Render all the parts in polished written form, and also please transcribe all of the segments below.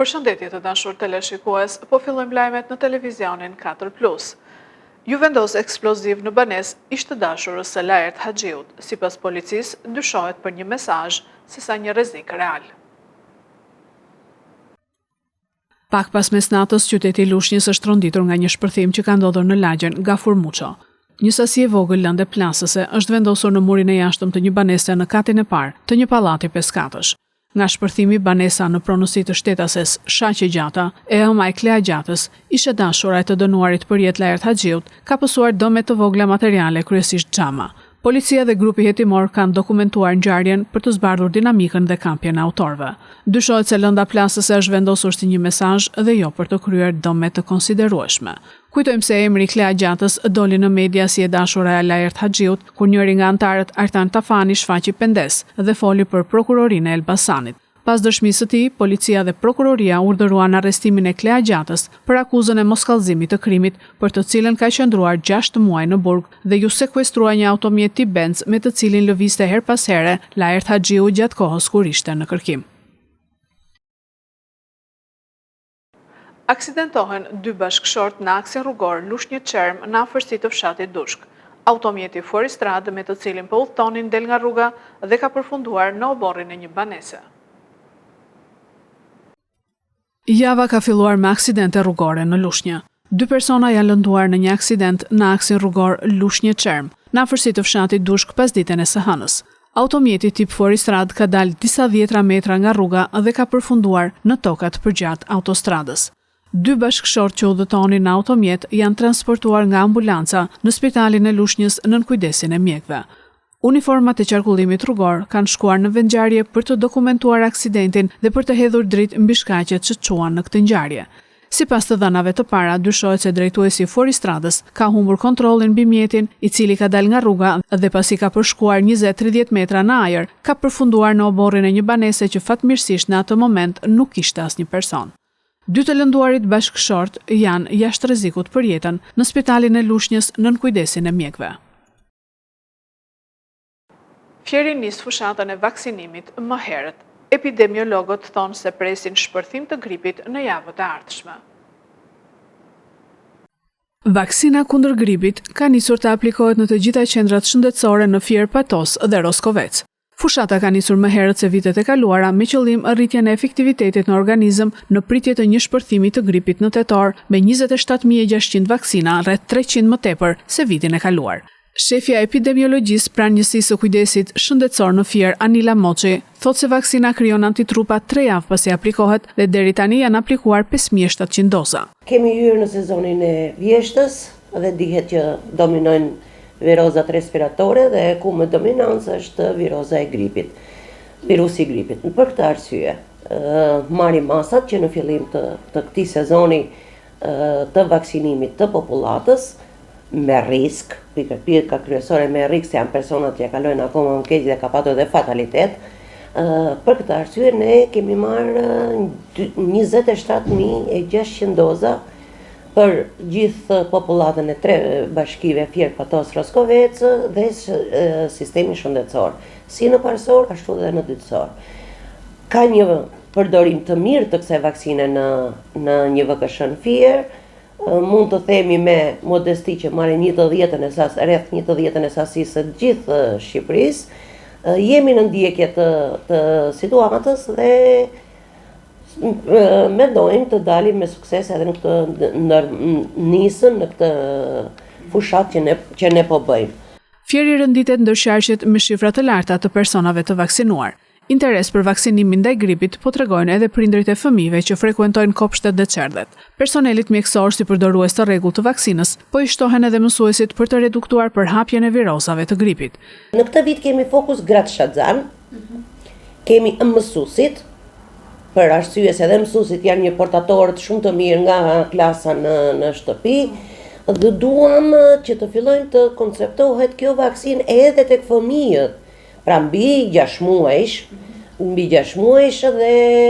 Përshëndetje të dashur teleshikues, po fillojmë lajmet në televizionin 4+. Ju vendos eksploziv në banesë ishte dashurës së Lajert Haxhiut. Sipas policisë, dyshohet për një mesazh sesa një rrezik real. Pak pas mesnatës, qyteti i Lushnjës është tronditur nga një shpërthim që ka ndodhur në lagjen Gafur Muço. Një sasi e vogël lëndë plasëse është vendosur në murin e jashtëm të një banese në katin e parë të një pallati 5 katësh. Nga shpërthimi, banesa në pronësi të shtetases Shaqe Gjata e Omaj Klea Gjatës, ishe dashura e të dënuarit për jetë Lajert Haxhiut, ka pësuar dëme të vogla materiale, kryesisht xhama. Policia dhe grupi hetimor kanë dokumentuar ngjarjen për të zbardhur dinamikën dhe kampjen e autorëve. Dyshohet se lënda plasëse është vendosur si një mesazh dhe jo për të kryer dëme të konsiderueshme. Kujtojmë se emri Klea Gjatës doli në media si e dashura e Lajert Haxhiut, kur njëri nga antarët Artan Tafani shfaqi pendes dhe foli për prokurorinë e Elbasanit. Pas dëshmisë së tij, policia dhe prokuroria urdhëruan arrestimin e Klea Gjatës për akuzën e moskallëzimit të krimit, për të cilën ka qëndruar 6 muaj në burg dhe ju sekuestrua një automjet tip Benz me të cilin lëvizte her pas here Lajert Haxhiu gjatë kohës kur ishte në kërkim. Aksidentohen 2 bashkëshort në aksin rrugor Lushnjë-Çerm në afërsi të fshatit Dushk. Automjeti fuori stradë me të cilin po udhtonin del nga rruga dhe ka përfunduar në oborrin e një banese. Java ka filluar me aksidente rrugore në Lushnjë. 2 persona janë lënduar në një aksident në aksin rrugor Lushnjë-Çerm, në afërsi të fshatit Dushk pas ditën e së hënës. Automjeti tip fuoristrad ka dalë disa dhjetra metra nga rruga dhe ka përfunduar në tokat përgjatë autostradës. 2 bashkëshortë që udhëtonin në automjet janë transportuar nga ambulanca në spitalin e Lushnjës nën kujdesin e mjekëve. Uniformat e qarkullimit rrugor kanë shkuar në vendngjarje për të dokumentuar aksidentin dhe për të hedhur dritë mbi shkaqet që çuan në këtë ngjarje. Sipas të dhënave të para, dyshohet se drejtuesi fuoristradës ka humbur kontrollin mbi mjetin, i cili ka dalë nga rruga dhe pasi ka përshkuar 20-30 metra në ajër, ka përfunduar në oborrin e një banese që fatmirësisht në atë moment nuk kishte asnjë person. 2 të lënduarit bashkëshort janë jashtë rrezikut për jetën në spitalin e Lushnjës nën kujdesin e mjekëve. Fjeri nis fushatën e vaksinimit më herët. Epidemiologët thonë se presin shpërthim të gripit në javët e ardhshme. Vaksina kundër gripit ka nisur të aplikohet në të gjitha qendrat shëndetësore në Fier Patos dhe Roskovec. Fushata ka nisur më herët se vitet e kaluara me qëllim rritjen e efektivitetit në organizëm në pritje të një shpërthimi të gripit në tetor me 27.600 vaksina, rreth 300 më tepër se vitin e kaluar. Shefja e epidemiologjisë pranë njësisë së kujdesit shëndetësor në Fier, Anila Moçi, thotë se vaksina krijon antitrupa 3 javë pasi aplikohet dhe deri tani janë aplikuar 5700 doza. Kemi hyrë në sezonin e vjeshtës dhe dihet që dominojnë virozat respiratore dhe ku më dominancë është viroza e gripit, virusi i gripit. Për këtë arsye, marrim masat që në fillim të këtij sezoni të vaksinimit të popullatës me risk, pika kryesore me risk se janë personat që kalojnë akoma më keq dhe ka patur dhe fatalitet. Për këtë arsye ne kemi marrë 27.600 doza për gjithë popullatën e 3 bashkive Fier, Patos, Roskovec dhe sistemi shëndetësor, si në parësor ashtu dhe në dytësor. Ka një përdorim të mirë të kësaj vaksine në një VKSH në Fier. Mund të themi me modesti që marrin rreth 1/10 e sasisë së gjithë Shqipërisë. Jemi në ndjekje të situatës dhe mendojmë të dalim me sukses edhe në këtë nisën në këtë fushat që ne po bëjmë. Fieri rënditet ndërshaqet me shifra të larta të personave të vaksinuar. Interes për vaksinimin ndaj gripit po tregojnë edhe prindërit e fëmijëve që frekuentojnë kopshtet dhe çerdhet. Personelit mjekësor si përdorues të rregullt të vaksinës po i shtohen edhe mësuesit për të reduktuar përhapjen e virozave të gripit. Në këtë vit kemi fokus gratë shadzan, kemi mësuesit, për arsye se edhe mësuesit janë një portatorë shumë të mirë nga klasa në shtëpi, dhe duam që të fillojnë të konceptohet kjo vaksinë edhe tek fëmijët. Pra mbi 6 muajsh dhe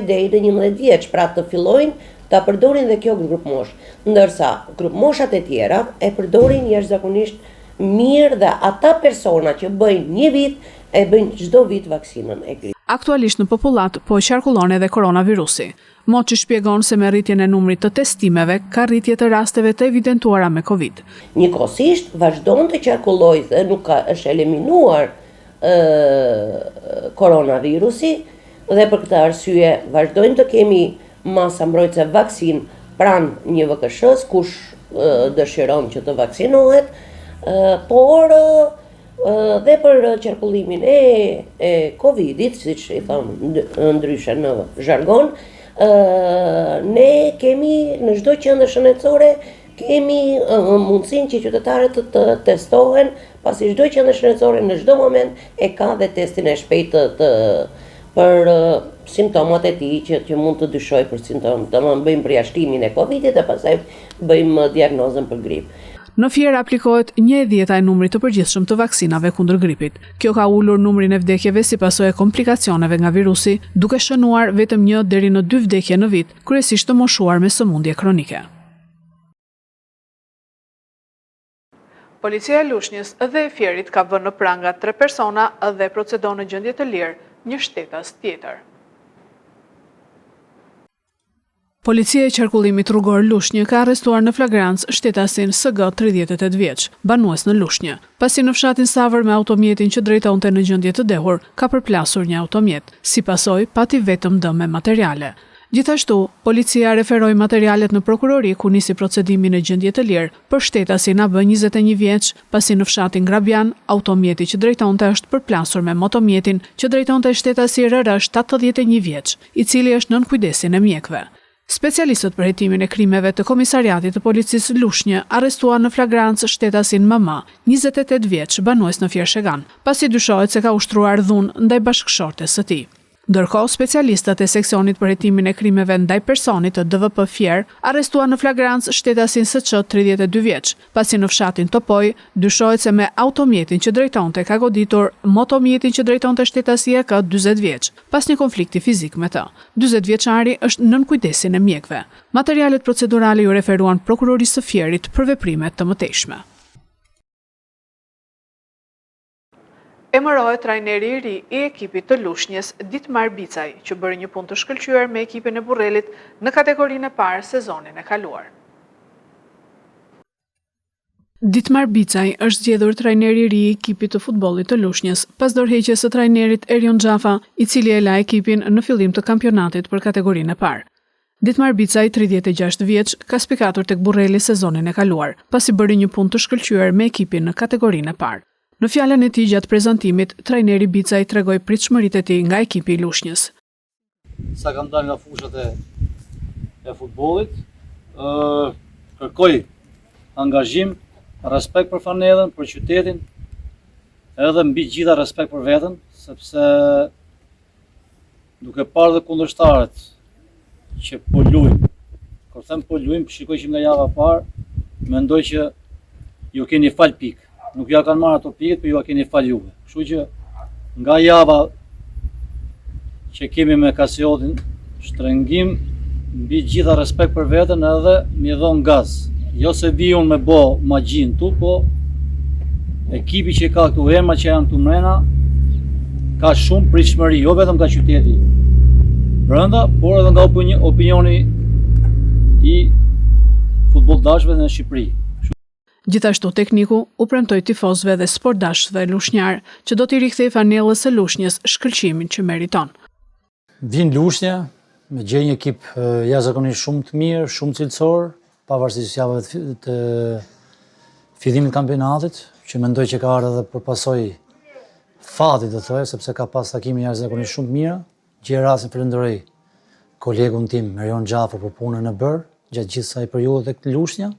deri në 11 vjeç, pra të fillojnë ta përdorin dhe kjo grup mosh. Ndërsa grup moshat e tjera e përdorin jashtëzakonisht mirë dhe ata persona që bëjnë një vit e bëjnë çdo vit vaksinën e gripit. Aktualisht në popullat po qarkullon edhe koronavirusi. Moçi shpjegon se me rritjen e numrit të testimeve ka rritje të rasteve të evidentuara me Covid. Njëkohësisht vazhdon të qarkullojë dhe nuk është eliminuar koronavirusi dhe për këtë arsye vazhdojmë të kemi masa mbrojtëse vaksin pranë një VKSH-s, kush dëshiron që të vaksinohet, por dhe për qarkullimin e Covidit, siç i thonë ndryshe në zhargon, ne kemi në çdo qendër shëndetësore kemi mundësinë që qytetarët të testohen, pasi çdo qendër shëndetësore në çdo moment e ka dhe testin e shpejtë për simptomat e tij që mund të dyshojë për simptomat. Domethënë bëjmë përjashtimin e Covidit dhe pastaj bëjmë diagnozën për grip. Në Fier aplikohet 1/10 e numrit të përgjithshëm të vaksinave kundër gripit. Kjo ka ulur numrin e vdekjeve si pasojë e komplikacioneve nga virusi, duke shënuar vetëm 1 deri në 2 vdekje në vit, kryesisht të moshuar me sëmundje kronike. Policia e Lushnjës dhe e Fierit ka vënë në pranga 3 persona dhe procedon në gjendje të lirë një shtetas tjetër. Policia e qarkullimit rrugor Lushnjë ka arrestuar në flagrancë shtetasin SG 38 vjeç, banues në Lushnjë, pasi në fshatin Savër me automjetin që drejtonte në gjendje të dehur, ka përplasur një automjet. Si pasojë, pati vetëm dëme materiale. Gjithashtu, policia referoi materialet në prokurori ku nisi procedimi në gjendje të lirë për shtetasin AB 21 vjeç, pasi në fshatin Grabian, automjeti që drejtonte është përplasur me motomjetin që drejtonte shetasi RR 71 vjeç, i cili është nën kujdesin e mjekëve. Specialistët për hetimin e krimeve të Komisariatit të Policisë Lushnjë arrestuan në flagrancë shtetasin MM, 28 vjeç, banues në Fier Shegan, pasi dyshohet se ka ushtruar dhunë ndaj bashkëshortes së tij. Ndërkohë, specialistët e seksionit për hetimin e krimeve ndaj personit të DVP Fier arrestuan në flagrancë shtetasin SQ 32 vjeç, pasi në fshatin Topoj dyshohet se me automjetin që drejtonte ka goditur motomjetin që drejtonte shtetasi EK 40 vjeç, pas një konflikti fizik me të. 40 vjeçari është nën kujdesin e mjekëve. Materialet procedurale ju referuan prokurorisë së Fierit për veprime të mëtejshme. Emërohet trajneri i ri i ekipit të Lushnjës, Ditmar Bicaj, që bëri një punë të shkëlqyer me ekipin e Burrelit në kategorinë e parë sezonin e kaluar. Ditmar Bicaj është zgjedhur trajneri i ri i ekipit të futbollit të Lushnjës pas dorëheqjes së trajnerit Erion Xhafa, i cili e la ekipin në fillim të kampionatit për kategorinë e parë. Ditmar Bicaj, 36 vjeç, ka spikatur tek Burreli sezonin e kaluar, pasi bëri një punë të shkëlqyer me ekipin në kategorinë e parë. Në fjalën e tij gjatë prezantimit, trajneri Bicaj tregoi pritshmëritë e tij nga ekipi i Lushnjës. Sa kam dalë nga fushat e futbollit, kërkoj angazhim, respekt për fanellën, për qytetin, edhe mbi gjitha respekt për veten, sepse duke parë dhe kundërshtarët që po luajmë, kur them po luajmë, shikoj që nga java e parë, mendoj që ju keni fal pikë. Nuk ja kanë marrë ato pikët, por ju a keni fal juve. Kështu që nga java që kemi me Kasiotin, shtrëngim mbi gjitha respekt për veten edhe mi dhon gaz. Jo se vi unë me bo magjin tu, po ekipi që ka këtu, emra që janë këtu mrena, ka shumë pritshmëri, jo vetëm nga qyteti brenda, por edhe nga opinioni i futbolldashëve në Shqipëri. Gjithashtu tekniku u premtoi tifozëve dhe sportdashëve lushnjar që do t'i rikthej fanellës së Lushnjës shkëlqimin që meriton. Vin Lushnja me gjej një ekip jashtëzakonisht shumë të mirë, shumë cilësor, pavarësisht javëve të fillimit të kampionatit, që mendoj që ka ardhur edhe për pasojë fati, do thoya, sepse ka pas takime jashtëzakonisht shumë të mira. Gjej rastin falenderoj kolegun tim Erion Xhafa për punën e bërë gjatë gjithë kësaj periudhe tek Lushnja.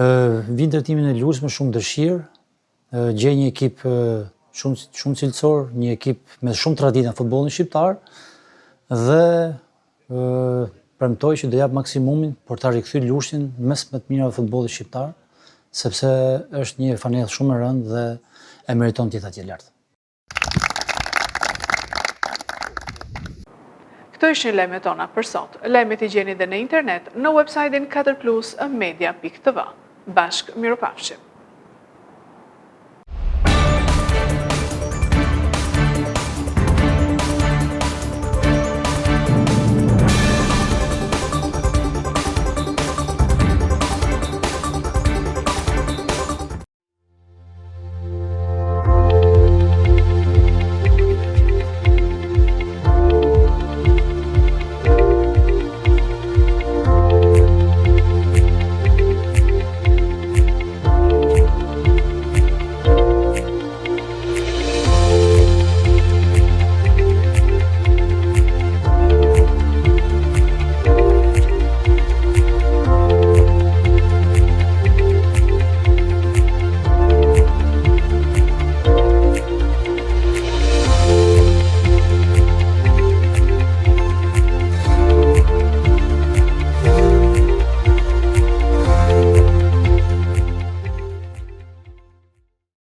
Vin tretimin e Lushnjës me shumë dëshirë, gjej një ekip shumë cilësor, një ekip me shumë traditë në futbollin shqiptar dhe premtoj që do jap maksimumin për ta rikthyr Lushnjën mes më të mirave të futbollit shqiptar, sepse është një fanellë shumë e rëndë dhe e meriton të jetë atje lart. Këto ishin lajmet tona për sot. Lajmet i gjeni dhe në internet në website-in 4plusmedia.tv. Bashkë miropafshim.